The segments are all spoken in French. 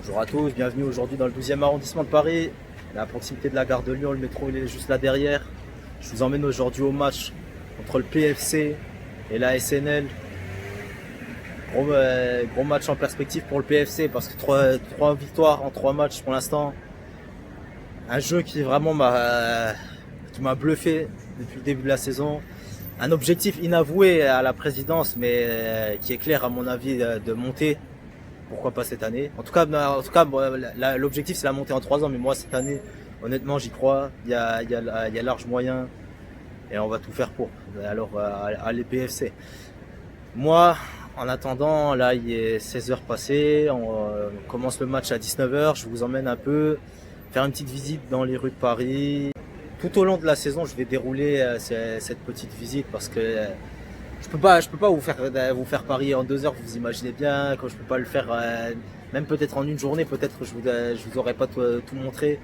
Bonjour à tous, bienvenue aujourd'hui dans le 12e arrondissement de Paris, à proximité de la gare de Lyon, le métro il est juste là derrière. Je vous emmène aujourd'hui au match entre le PFC et la SNL. Gros match en perspective pour le PFC parce que 3 victoires en 3 matchs pour l'instant. Un jeu qui vraiment m'a bluffé depuis le début de la saison. Un objectif inavoué à la présidence mais qui est clair à mon avis de monter. Pourquoi pas cette année? En tout cas, l'objectif c'est la montée en 3 ans, mais moi cette année, honnêtement, j'y crois. Il y a large moyen et on va tout faire pour. Alors, allez PFC. Moi, en attendant, là il est 16h passées, on commence le match à 19h. Je vous emmène un peu faire une petite visite dans les rues de Paris. Tout au long de la saison, je vais dérouler cette petite visite parce que je peux pas vous faire Paris en 2 heures, vous imaginez bien, quand je peux pas le faire, même peut-être en une journée, peut-être que je vous aurais pas tout montré.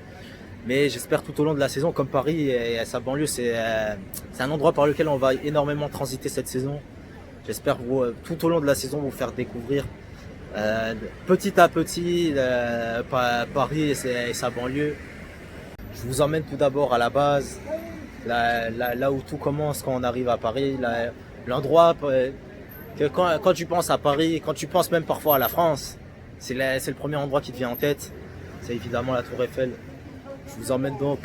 Mais j'espère tout au long de la saison, comme Paris et sa banlieue, c'est un endroit par lequel on va énormément transiter cette saison. J'espère tout au long de la saison vous faire découvrir petit à petit Paris et sa banlieue. Je vous emmène tout d'abord à la base, là où tout commence quand on arrive à Paris. L'endroit que quand tu penses à Paris, quand tu penses même parfois à la France, c'est le premier endroit qui te vient en tête. C'est évidemment la Tour Eiffel. Je vous emmène donc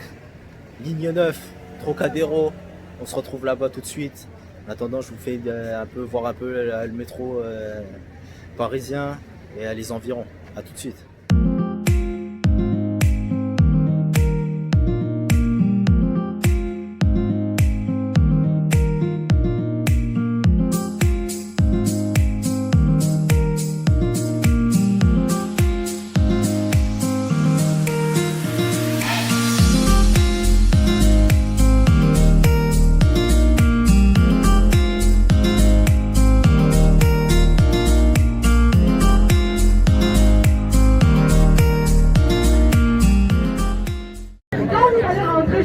ligne 9, Trocadéro. On se retrouve là-bas tout de suite. En attendant, je vous fais voir un peu le métro parisien et les environs. À tout de suite.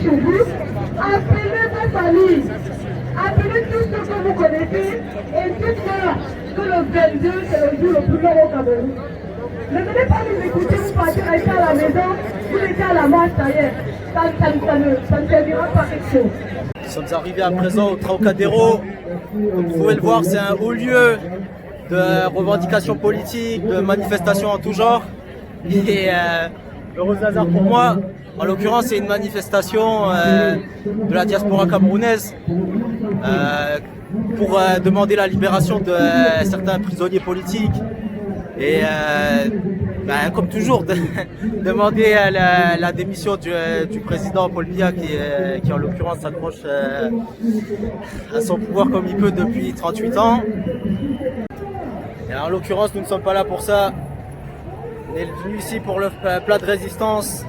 Chez vous, appelez vos familles, appelez tous ceux que vous connaissez et dites-leur que le 22 c'est le jour le plus long au Cameroun. Ne venez pas nous écouter, vous partez rester à la maison, vous étiez à la marche, ça y est, ça ne servira pas quelque chose. Nous sommes arrivés à présent au Trocadéro. Vous pouvez le voir, c'est un haut lieu de revendications politiques, de manifestations en tout genre. Et heureux hasard pour moi, en l'occurrence, c'est une manifestation de la diaspora camerounaise pour demander la libération de certains prisonniers politiques et comme toujours demander la démission du président Paul Biya qui en l'occurrence s'accroche à son pouvoir comme il peut depuis 38 ans. Et en l'occurrence, nous ne sommes pas là pour ça. On est venu ici pour le plat de résistance.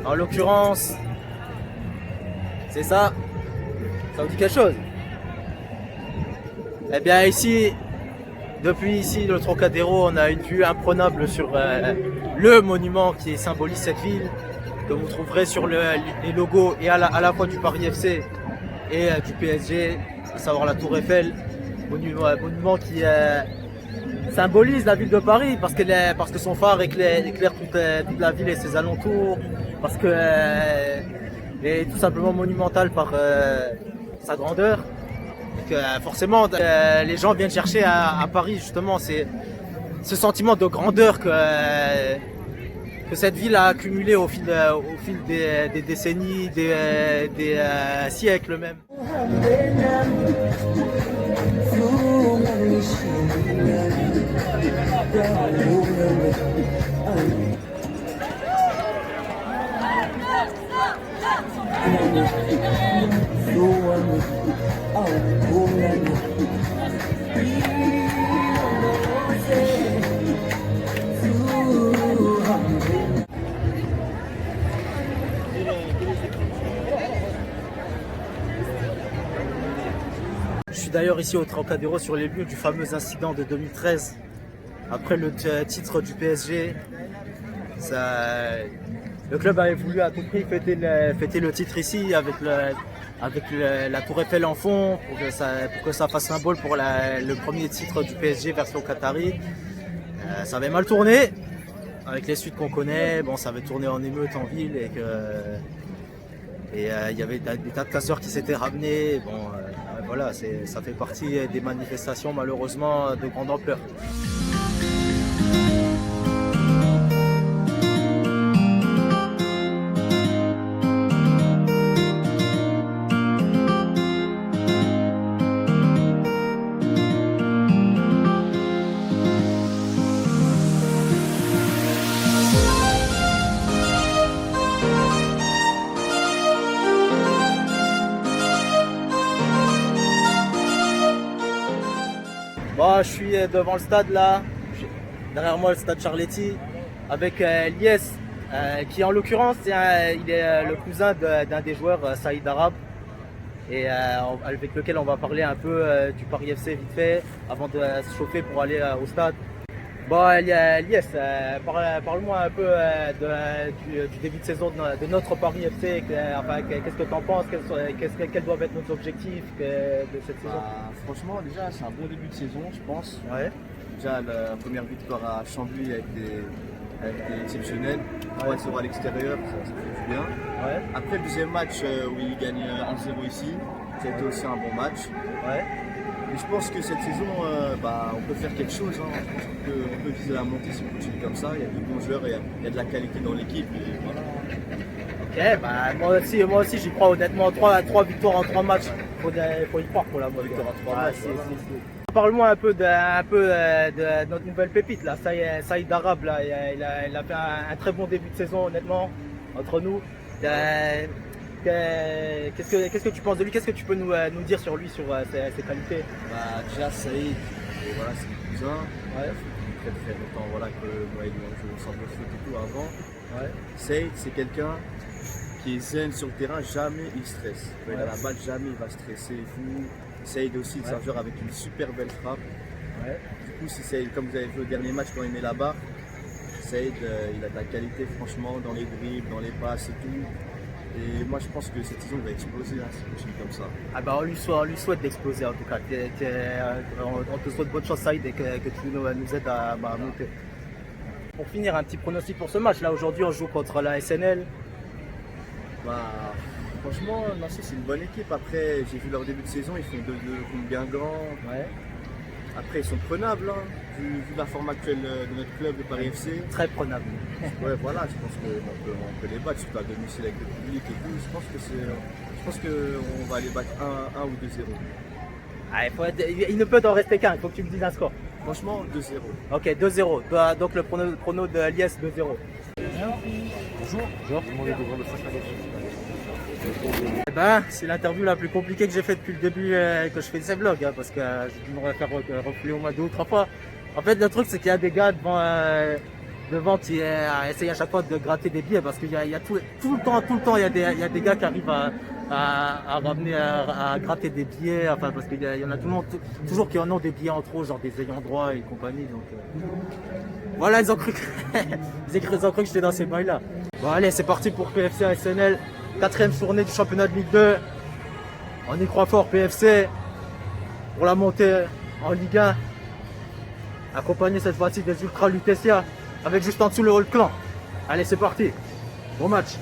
En l'occurrence, c'est ça. Ça vous dit quelque chose? Eh bien ici, depuis ici le Trocadéro, on a une vue imprenable sur le monument qui symbolise cette ville, que vous trouverez sur les logos et à la fois du Paris FC et du PSG, à savoir la Tour Eiffel, monument qui symbolise la ville de Paris parce que son phare éclaire toute la ville et ses alentours, parce que est tout simplement monumental par sa grandeur. Et que forcément les gens viennent chercher à Paris justement c'est ce sentiment de grandeur que cette ville a accumulé au fil des décennies, des siècles même. Je suis d'ailleurs ici au Trocadéro sur les lieux du fameux incident de 2013 après le titre du PSG. Le club avait voulu à tout prix fêter le titre ici avec la Tour Eiffel en fond pour que ça fasse symbole pour le premier titre du PSG version Qatari. Ça avait mal tourné. avec les suites qu'on connaît, bon, ça avait tourné en émeute en ville et il y avait des tas de casseurs qui s'étaient ramenés. Bon, voilà, ça fait partie des manifestations malheureusement de grande ampleur. Bon, je suis devant le stade là, derrière moi le stade Charletti, avec Lies, qui en l'occurrence il est le cousin d'un des joueurs, Saïd Arab, et avec lequel on va parler un peu du Paris FC vite fait, avant de se chauffer pour aller au stade. Bon, Lies, parle-moi un peu du début de saison de notre Paris FC. Qu'est-ce que tu en penses? Quels doivent être nos objectifs de cette saison? Franchement, déjà, c'est un bon début de saison, je pense. Ouais. Déjà, la première victoire à Chambly a été exceptionnelle. Ouais, sera à l'extérieur, ça fait du bien. Ouais. Après le deuxième match où il gagne 1-0 ici, ça a été aussi un bon match. Ouais. Et je pense que cette saison, on peut faire quelque chose. Hein. Je pense qu'on peut viser la montée si on continue comme ça. Il y a de bons joueurs, il y a de la qualité dans l'équipe. Et voilà. Ok, moi aussi j'y crois honnêtement. 3 victoires en 3 matchs. Faut y croire pour la bonne Victoire en 3 matchs. Parle-moi un peu de notre nouvelle pépite là, Saïd Arab là. Il a fait un très bon début de saison honnêtement entre nous. Qu'est-ce que tu penses de lui? Qu'est-ce que tu peux nous dire sur lui, sur ses qualités? Déjà Saïd, voilà, c'est mon cousin. Ouais. Ça fait très longtemps voilà, que moi et lui on joue ensemble au foot et tout avant. Ouais. Saïd, c'est quelqu'un qui est zen sur le terrain, jamais il stresse. Quand il a la balle, jamais il va stresser et tout. Saïd aussi, c'est un joueur avec une super belle frappe. Ouais. Du coup, si Saïd, comme vous avez vu au dernier match quand il met la barre, Saïd, il a de la qualité franchement dans les dribbles, dans les passes et tout. Et moi je pense que cette saison va exploser hein, si on continue comme ça. Ah bah on lui souhaite d'exploser en tout cas. On te souhaite bonne chance Saïd et que tu nous aides à monter. Pour finir, un petit pronostic pour ce match. Là aujourd'hui on joue contre la SNL. Franchement, Nancy c'est une bonne équipe. Après j'ai vu leur début de saison, ils font 2-2 contre Guingamp. Ouais. Après ils sont prenables, hein, vu la forme actuelle de notre club, de Paris FC. Très prenable. Ouais voilà, je pense qu'on peut les battre, surtout à domicile avec le public et tout. Je pense qu'on va les battre 1 ou 2-0. Ah, il ne peut en rester qu'un, il faut que tu me dises un score. Franchement 2-0. Ok, 2-0. Donc le prono de Lies 2-0. Bonjour, demandez d'ouvrir le flash Eh ben, c'est l'interview la plus compliquée que j'ai faite depuis le début que je fais de ces vlogs, hein, parce que j'ai dû me faire refouler au moins 2 ou 3 fois. En fait, le truc, c'est qu'il y a des gars devant qui essayent à chaque fois de gratter des billets, parce qu'il y a tout le temps, il y a des gars qui arrivent à ramener, à gratter des billets, enfin, parce qu'il y en a toujours qui en ont des billets en trop, genre des ayants droit et compagnie. Donc, voilà, ils ont cru que j'étais dans ces bails-là. Bon, allez, c'est parti pour PFC SNL. 4e journée du championnat de Ligue 2. On y croit fort, PFC, pour la montée en Ligue 1. Accompagné cette fois-ci des Ultra Lutetia, avec juste en dessous le Hall Clan. Allez, c'est parti. Bon match.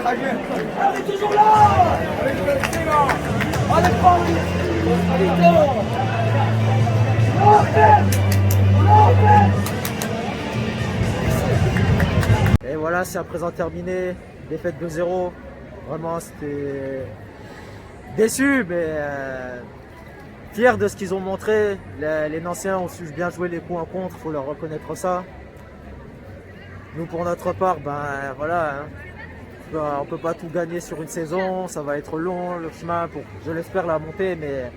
On est toujours là. On est pas Et voilà, c'est à présent terminé. Défaite 2-0. Vraiment, c'était déçu, mais fier de ce qu'ils ont montré. Les Nancéens ont su bien jouer les coups en contre, il faut leur reconnaître ça. Nous, pour notre part, ben voilà, hein, on peut pas tout gagner sur une saison. Ça va être long le chemin pour, je l'espère, la montée, mais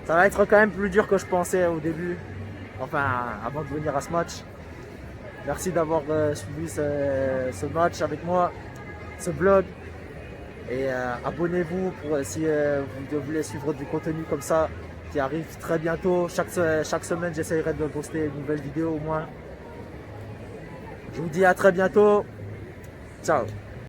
ça va être quand même plus dur que je pensais au début. Enfin, avant de venir à ce match. Merci d'avoir suivi ce match avec moi, ce vlog. Et abonnez-vous si vous voulez suivre du contenu comme ça qui arrive très bientôt. Chaque semaine, j'essaierai de poster une nouvelle vidéo au moins. Je vous dis à très bientôt. Ciao.